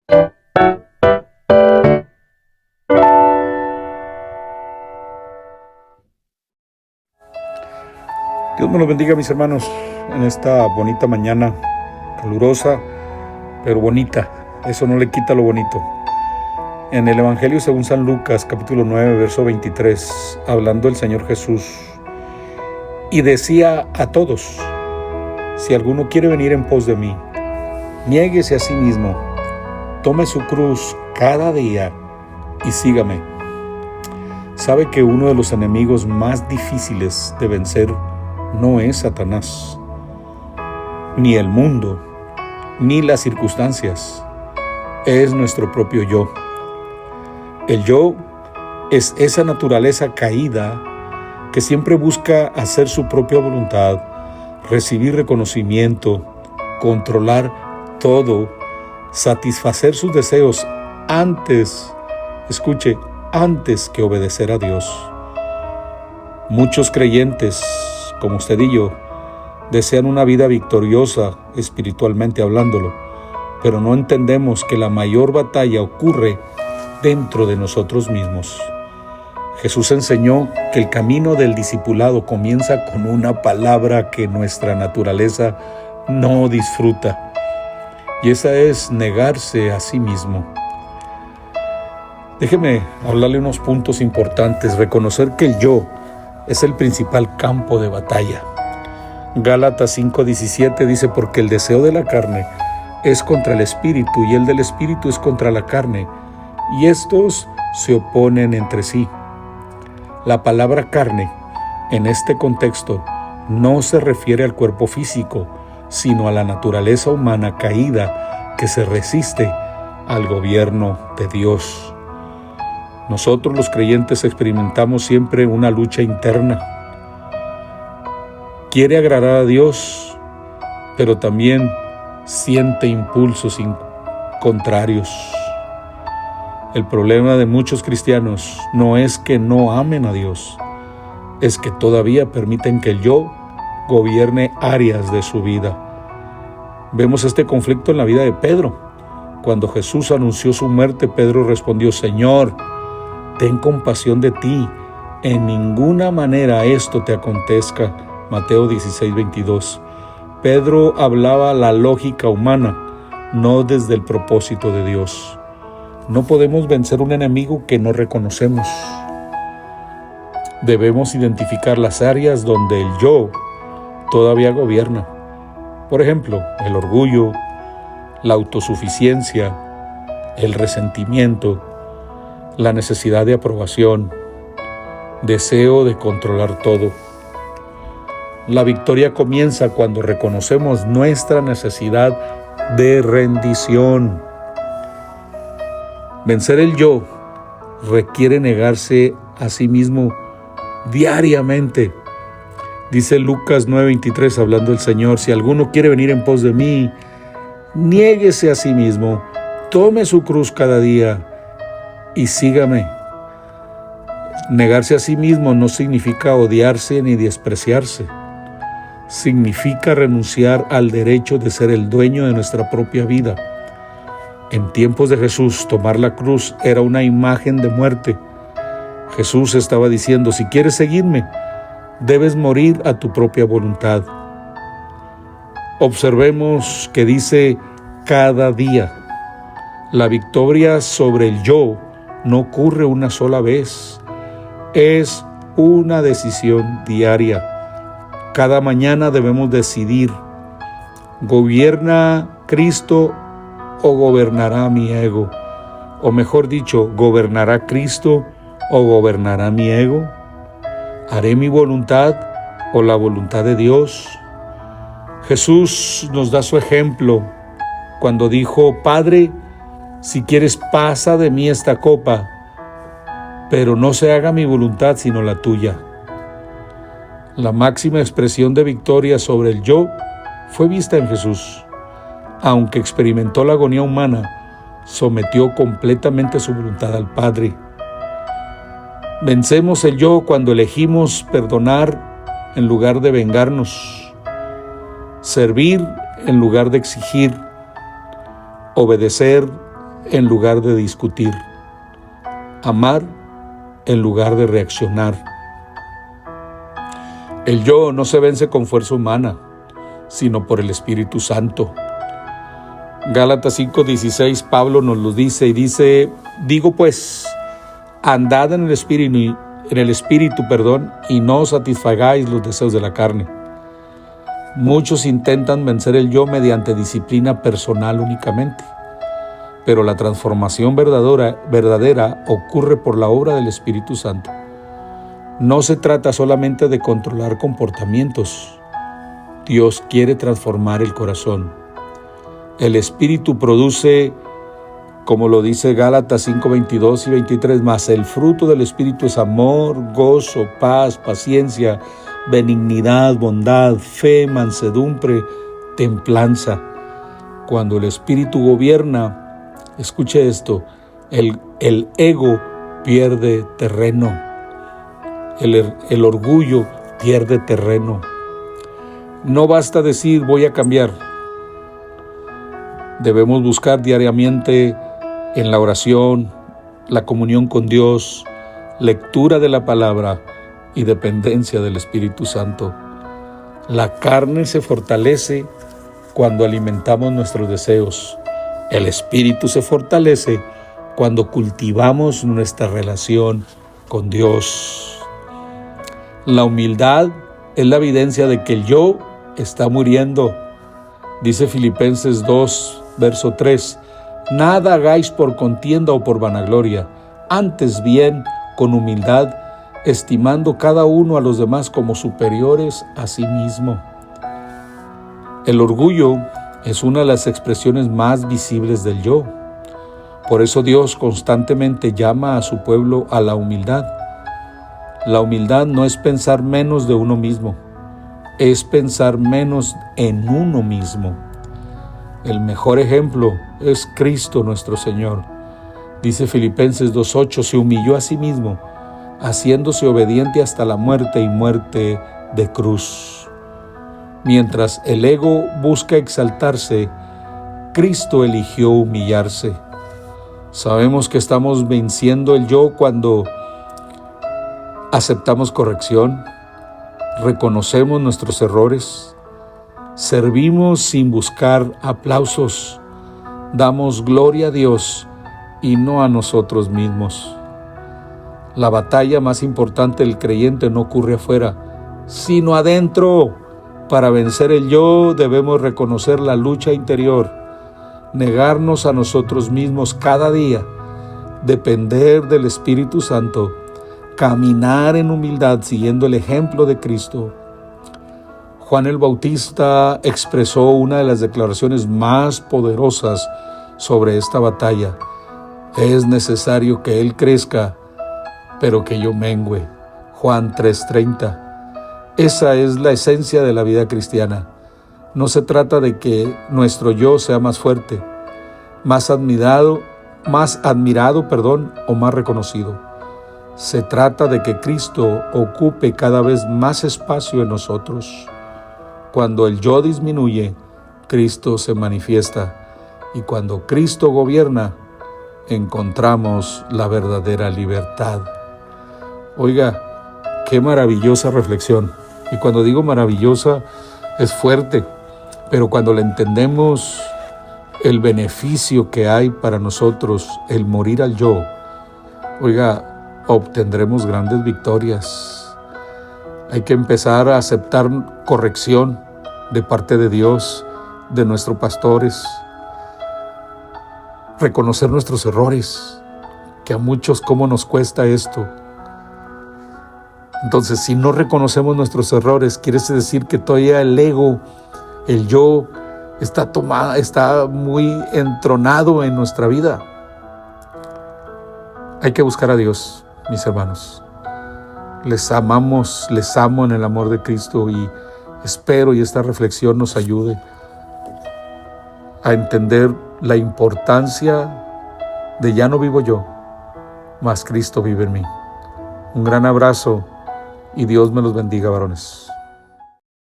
Dios me los bendiga, mis hermanos, en esta bonita mañana, calurosa, pero bonita. Eso no le quita lo bonito. En el Evangelio según San Lucas, capítulo 9, verso 23, hablando el Señor Jesús, y decía a todos: si alguno quiere venir en pos de mí, niéguese a sí mismo, tome su cruz cada día y sígame. Sabe que uno de los enemigos más difíciles de vencer no es Satanás, ni el mundo, ni las circunstancias. Es nuestro propio yo. El yo es esa naturaleza caída que siempre busca hacer su propia voluntad, recibir reconocimiento, controlar todo, satisfacer sus deseos antes que obedecer a Dios. Muchos creyentes, como usted y yo, desean una vida victoriosa espiritualmente hablándolo, pero no entendemos que la mayor batalla ocurre dentro de nosotros mismos. Jesús enseñó que el camino del discipulado comienza con una palabra que nuestra naturaleza no disfruta, y esa es negarse a sí mismo. Déjeme hablarle unos puntos importantes. Reconocer que el yo es el principal campo de batalla. Gálatas 5:17 dice: porque el deseo de la carne es contra el espíritu, y el del espíritu es contra la carne, y estos se oponen entre sí. La palabra carne, en este contexto, no se refiere al cuerpo físico, sino a la naturaleza humana caída que se resiste al gobierno de Dios. Nosotros los creyentes experimentamos siempre una lucha interna. Quiere agradar a Dios, pero también siente impulsos contrarios. El problema de muchos cristianos no es que no amen a Dios, es que todavía permiten que el yo gobierne áreas de su vida. Vemos este conflicto en la vida de Pedro. Cuando Jesús anunció su muerte, Pedro respondió: Señor, ten compasión de ti, en ninguna manera esto te acontezca. Mateo 16:22. Pedro hablaba la lógica humana, no desde el propósito de Dios. No podemos vencer un enemigo que no reconocemos. Debemos identificar las áreas donde el yo todavía gobierna. Por ejemplo, el orgullo, la autosuficiencia, el resentimiento, la necesidad de aprobación, deseo de controlar todo. La victoria comienza cuando reconocemos nuestra necesidad de rendición. Vencer el yo requiere negarse a sí mismo diariamente. Dice Lucas 9:23, hablando el Señor: si alguno quiere venir en pos de mí, niéguese a sí mismo, tome su cruz cada día y sígame. Negarse a sí mismo no significa odiarse ni despreciarse. Significa renunciar al derecho de ser el dueño de nuestra propia vida. En tiempos de Jesús, tomar la cruz era una imagen de muerte. Jesús estaba diciendo: si quieres seguirme, debes morir a tu propia voluntad. Observemos que dice cada día. La victoria sobre el yo no ocurre una sola vez. Es una decisión diaria. Cada mañana debemos decidir: ¿gobierna Cristo o gobernará mi ego? O mejor dicho, ¿gobernará Cristo o gobernará mi ego? ¿Haré mi voluntad o la voluntad de Dios? Jesús nos da su ejemplo cuando dijo: Padre, si quieres, pasa de mí esta copa, pero no se haga mi voluntad sino la tuya. La máxima expresión de victoria sobre el yo fue vista en Jesús. Aunque experimentó la agonía humana, sometió completamente su voluntad al Padre. Vencemos el yo cuando elegimos perdonar en lugar de vengarnos, servir en lugar de exigir, obedecer en lugar de discutir, amar en lugar de reaccionar. El yo no se vence con fuerza humana, sino por el Espíritu Santo. Gálatas 5:16, Pablo nos lo dice y dice: digo pues, andad en el Espíritu, y no satisfagáis los deseos de la carne. Muchos intentan vencer el yo mediante disciplina personal únicamente, pero la transformación verdadera ocurre por la obra del Espíritu Santo. No se trata solamente de controlar comportamientos. Dios quiere transformar el corazón. El Espíritu produce, como lo dice Gálatas 5:22 y 23, mas el fruto del Espíritu es amor, gozo, paz, paciencia, benignidad, bondad, fe, mansedumbre, templanza. Cuando el Espíritu gobierna, escuche esto, el ego pierde terreno, el orgullo pierde terreno. No basta decir voy a cambiar. Debemos buscar diariamente en la oración, la comunión con Dios, lectura de la palabra y dependencia del Espíritu Santo. La carne se fortalece cuando alimentamos nuestros deseos. El Espíritu se fortalece cuando cultivamos nuestra relación con Dios. La humildad es la evidencia de que el yo está muriendo. Dice Filipenses 2, verso 3, nada hagáis por contienda o por vanagloria, antes bien con humildad, estimando cada uno a los demás como superiores a sí mismo. El orgullo es una de las expresiones más visibles del yo. Por eso Dios constantemente llama a su pueblo a la humildad. La humildad no es pensar menos de uno mismo, es pensar menos en uno mismo. El mejor ejemplo es Cristo nuestro Señor. Dice Filipenses 2:8, se humilló a sí mismo, haciéndose obediente hasta la muerte y muerte de cruz. Mientras el ego busca exaltarse, Cristo eligió humillarse. Sabemos que estamos venciendo el yo cuando aceptamos corrección, reconocemos nuestros errores, servimos sin buscar aplausos, damos gloria a Dios y no a nosotros mismos. La batalla más importante del creyente no ocurre afuera, sino adentro. Para vencer el yo debemos reconocer la lucha interior, negarnos a nosotros mismos cada día, depender del Espíritu Santo, caminar en humildad siguiendo el ejemplo de Cristo. Juan el Bautista expresó una de las declaraciones más poderosas sobre esta batalla. Es necesario que Él crezca, pero que yo mengüe. Juan 3:30. Esa es la esencia de la vida cristiana. No se trata de que nuestro yo sea más fuerte, más admirado, o más reconocido. Se trata de que Cristo ocupe cada vez más espacio en nosotros. Cuando el yo disminuye, Cristo se manifiesta. Y cuando Cristo gobierna, encontramos la verdadera libertad. Oiga, qué maravillosa reflexión. Y cuando digo maravillosa, es fuerte. Pero cuando le entendemos el beneficio que hay para nosotros, el morir al yo, oiga, obtendremos grandes victorias. Hay que empezar a aceptar corrección de parte de Dios, de nuestros pastores, reconocer nuestros errores, que a muchos cómo nos cuesta esto. Entonces, si no reconocemos nuestros errores, quiere decir que todavía el ego, el yo, está muy entronado en nuestra vida. Hay que buscar a Dios, mis hermanos. Les amamos, les amo en el amor de Cristo y espero y esta reflexión nos ayude a entender la importancia de ya no vivo yo, mas Cristo vive en mí. Un gran abrazo y Dios me los bendiga, varones.